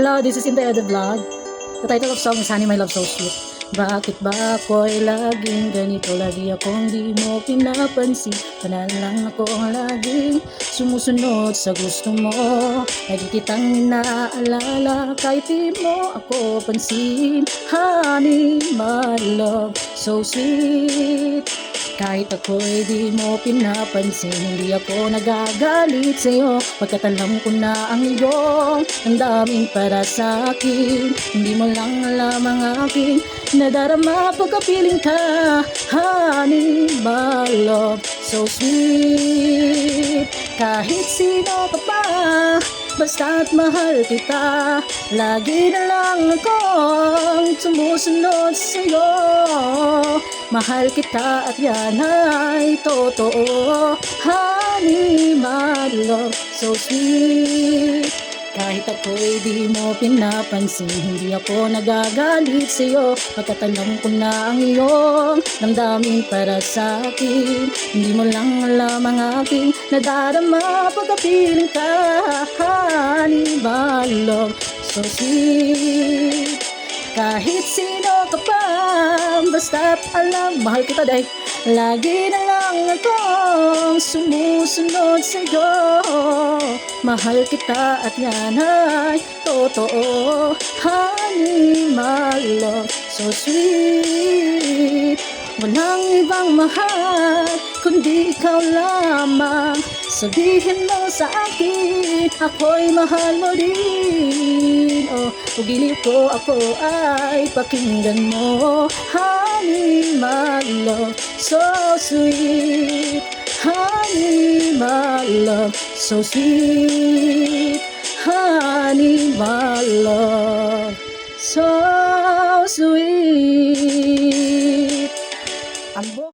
Hello, this is Inday Eda Vlog. The title of song is Honey My Love So Sweet. Bakit ba ako'y laging ganito? Lagi akong di mo pinapansin. Panahal lang ako ang laging sumusunod sa gusto mo. Lagi kitang inaalala kahit di mo ako pansin. Honey, my love, so sweet. Kahit ako'y di mo pinapansin, hindi ako nagagalit sa'yo. Pagkat alam ko na ang iyong ang daming para sa'kin. Hindi mo lang alam ang aking nadarama pagkapiling ka. Honey, my love, so sweet. Kahit sino ka pa, basta't mahal kita. Lagi na lang akong sumusunod sa'yo. Mahal kita at yan ay totoo. Honey, my love, so sweet. Kahit ako'y di mo pinapansin, hindi ako nagagalit sa'yo. Pagkat alam ko na ang iyong damdamin para sa'kin. Hindi mo lang alam ang aking nadarama pagkapiling ka. Honey, my love, so sweet. Kahit sino ka pa, basta't alam, mahal kita dahil lagi na lang akong sumusunod sa'yo. Mahal kita at yan ay totoo. Honey, my love, so sweet. Walang ibang mahal kundi ikaw lamang. Sabihin mo sa akin, ako'y mahal mo rin. Kung giliw ko ako ay pakinggan mo. Honey, my love, so sweet. Honey, my love, so sweet. Honey, my love, so sweet. Ambo.